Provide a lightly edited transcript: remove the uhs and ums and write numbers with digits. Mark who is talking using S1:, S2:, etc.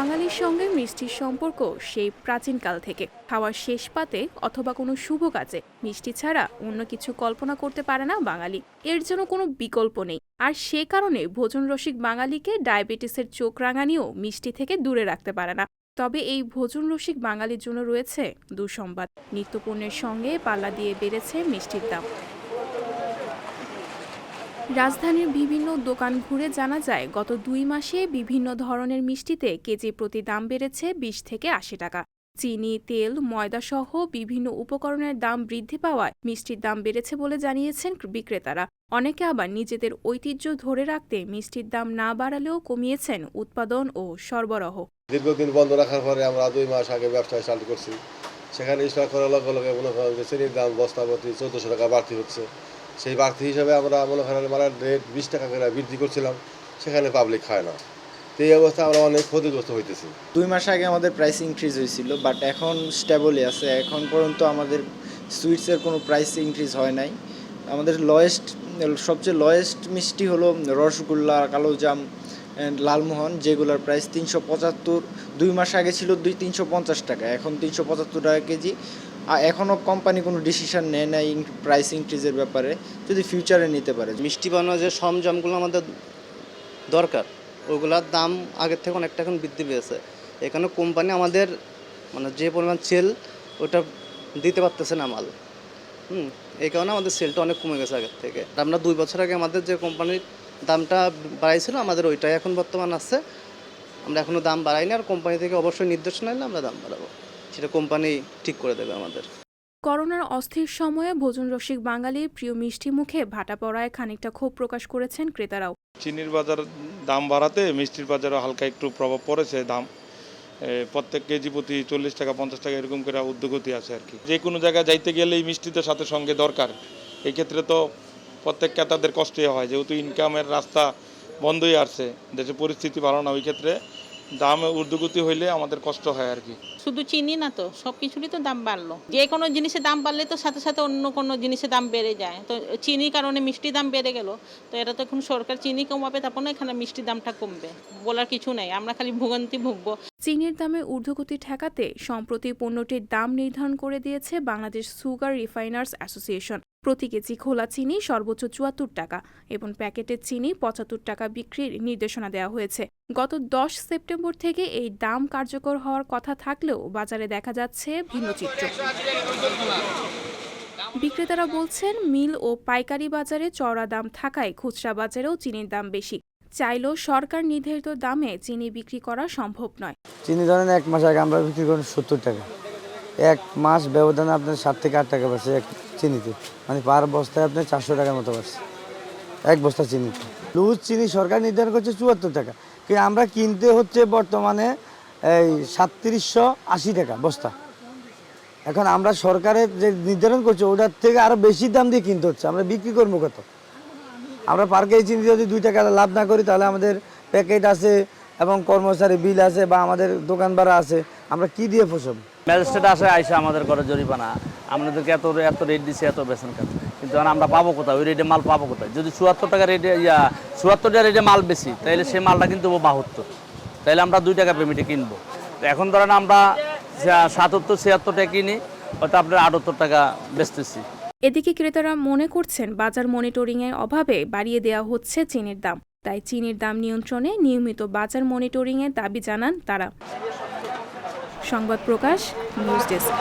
S1: বাঙালির সঙ্গে মিষ্টির সম্পর্ক সেই প্রাচীনকাল থেকে। খাওয়ার শেষ পাতে অথবা কোনো শুভ কাজে মিষ্টি ছাড়া অন্য কিছু কল্পনা করতে পারে না বাঙালি। এর জন্য কোনো বিকল্প নেই। আর সে কারণে ভোজন রসিক বাঙালিকে ডায়াবেটিসের চোখ রাঙানিও মিষ্টি থেকে দূরে রাখতে পারে না। তবে এই ভোজন রসিক বাঙালির জন্য রয়েছে দুঃসংবাদ। নিত্যপণ্যের সঙ্গে পাল্লা দিয়ে বেড়েছে মিষ্টির দাম। রাজধানীর বিভিন্ন দোকান ঘুরে জানা যায়, গত 2 মাসে বিভিন্ন ধরনের মিষ্টিতে কেজি প্রতি দাম বেড়েছে 20 থেকে 80 টাকা। চিনি, তেল, ময়দা সহ বিভিন্ন উপকরণের দাম বৃদ্ধি পাওয়ায় মিষ্টির দাম বেড়েছে বলে জানিয়েছেন বিক্রেতারা। অনেকে আবার নিজেদের ঐতিহ্য ধরে রাখতে মিষ্টির দাম না বাড়ালেও কমিয়েছেন উৎপাদন ও সরবরাহ।
S2: দীর্ঘদিন বন্ধ রাখার পরে আমরা 2 মাস আগে ব্যবসা চালু করছি। সেখানে স্টক করার লগে লগে মনে করেন যে চিনির দাম বস্তা প্রতি 1400 টাকা বাড়তি হচ্ছে। সেই বাড়তি হিসাবে আমরা মনে করেন মালের রেট 20 টাকা করে বৃদ্ধি করছিলাম, সেখানে পাবলিক খায় না। তো এই অবস্থায় আমরা অনেক ক্ষতিগ্রস্ত হইতেছি।
S3: 2 মাস আগে আমাদের প্রাইস ইনক্রিজ হয়েছিল, বাট এখন স্টেবলই আছে। এখন পর্যন্ত আমাদের সুইটসের কোনো প্রাইস ইনক্রিজ হয় নাই। আমাদের সবচেয়ে লোয়েস্ট মিষ্টি হলো রসগোল্লা, কালোজাম, লালমোহন, যেগুলোর প্রাইস 375। 2 মাস আগে ছিল 350 টাকা, এখন 375 টাকা কেজি। আর এখনও কোম্পানি কোনো ডিসিশন নেয় নাই প্রাইস ইনক্রিজের ব্যাপারে, যদি ফিউচারে নিতে পারে।
S4: মিষ্টি বানানোর যে সরঞ্জামগুলো আমাদের দরকার, ওগুলোর দাম আগের থেকে অনেকটা এখন বৃদ্ধি পেয়েছে। এখানে কোম্পানি আমাদের মানে যে পরিমাণ সেল ওটা দিতে পারতেছে না মাল। এই কারণে আমাদের সেলটা অনেক কমে গেছে আগের থেকে। আমরা 2 বছর আগে আমাদের যে কোম্পানির দামটা বাড়াইছিল, আমাদের ওইটাই এখন বর্তমান আছে। আমরা এখনও দাম বাড়াইনি, আর কোম্পানি থেকে অবশ্যই নির্দেশনা এলে আমরা দাম বাড়াবো, সেটা কোম্পানি ঠিক করে দেবে আমাদের।
S1: করোনার অস্থির সময়ে ভোজন রসিক বাঙালির প্রিয় মিষ্টি মুখে ভাটা পড়ায় খানিকটা ক্ষোভ প্রকাশ করেছেন ক্রেতারাও।
S5: চিনির বাজার দাম বাড়াতে মিষ্টির বাজারে হালকা একটু প্রভাব পড়েছে। দাম প্রত্যেক কেজি প্রতি 40 টাকা 50 টাকা এরকম করে ঊর্ধ্বগতি আছে আর কি। যে কোনো জায়গায় যাইতে গেলেই মিষ্টিদের সাথে সঙ্গে দরকার। এই ক্ষেত্রে তো প্রত্যেক ক্রেতাদের কষ্টই হয়, যেহেতু ইনকামের রাস্তা বন্ধই আসছে, দেশের পরিস্থিতি ভালো না। ওই ক্ষেত্রে দাম ঊর্ধ্বগতি হইলে আমাদের কষ্ট হয় আর কি।
S6: শুধু চিনি না তো, সব কিছুরই তো দাম বাড়লো। যে কোনো জিনিসের দাম বাড়লে তো সাথে সাথে অন্য কোনো জিনিসের দাম বেড়ে যায়। তো চিনির কারণে মিষ্টির দাম বেড়ে গেল। তো এটা তো এখন সরকার চিনি কমাবে, তারপর না এখানে মিষ্টির দামটা কমবে, বলার কিছু নেই। আমরা খালি ভোগান্তি ভুগবো।
S1: চিনির দামে ঊর্ধ্বগতি ঠেকাতে সম্প্রতি পণ্যটির দাম নির্ধারণ করে দিয়েছে বাংলাদেশ সুগার রিফাইনার্স অ্যাসোসিয়েশন। প্রতি কেজি খোলা চিনি সর্বোচ্চ 74 টাকা এবং প্যাকেটের চিনি 75 টাকা বিক্রির নির্দেশনা দেওয়া হয়েছে। গত 10 সেপ্টেম্বর থেকে এই দাম কার্যকর হওয়ার কথা থাকলেও বাজারে দেখা যাচ্ছে ভিন্ন চিত্র। বিক্রেতারা বলছেন, মিল ও পাইকারি বাজারে চড়া দাম থাকায় খুচরা বাজারেও চিনির দাম বেশি। চাইলেও সরকার নির্ধারিত দামে চিনি বিক্রি করা সম্ভব নয়।
S7: চিনি ধরেন 1 মাস আগে আমরা বিক্রি করি 70 টাকা, 1 মাস ব্যবধানে আপনার 7 থেকে 8 টাকা বাড়ছে এক চিনিতে। মানে পার বস্তায় আপনার 400 টাকার মতো বাড়ছে এক বস্তা চিনিতে। লুজ চিনি সরকার নির্ধারণ করছে 74 টাকা, কিন্তু আমরা কিনতে হচ্ছে বর্তমানে এই 3780 টাকা বস্তা। এখন আমরা সরকারের যে নির্ধারণ করছে ওটার থেকে আরও বেশি দাম দিয়ে কিনতে হচ্ছে। আমরা বিক্রি করবো কত? আমরা পার কেজি চিনি যদি 2 টাকা লাভ না করি, তাহলে আমাদের প্যাকেট আছে এবং কর্মচারী বিল আছে বা আমাদের দোকান ভাড়া আছে, আমরা কি দিয়ে পোষাবো?
S8: ম্যাজিস্ট্রেট আসে আইসা আমাদের ঘরে জরিমানা, আমাদেরকে এত রেট দিচ্ছে, এত বেতন কেন? কিন্তু আমরা পাবো কোথায়? ওই রেটে মাল পাবো কোথায়? যদি 74 টাকা রেটে 74 টাকা রেটে মাল বেশি, তাহলে সেই মালটা কিন্তু 72, তাহলে আমরা 2 টাকা পেমেন্টে কিনবো। এখন ধরেন আমরা 77-76 টাকা কিনি, হয়তো আপনার 78 টাকা বেচতেছি।
S1: এদিকে ক্রেতারা মনে করছেন, বাজার মনিটরিংয়ের অভাবে বাড়িয়ে দেওয়া হচ্ছে চিনির দাম। তাই চিনির দাম নিয়ন্ত্রণে নিয়মিত বাজার মনিটরিংয়ের দাবি জানান তারা। সংবাদ প্রকাশ, নিউজ ডেস্ক।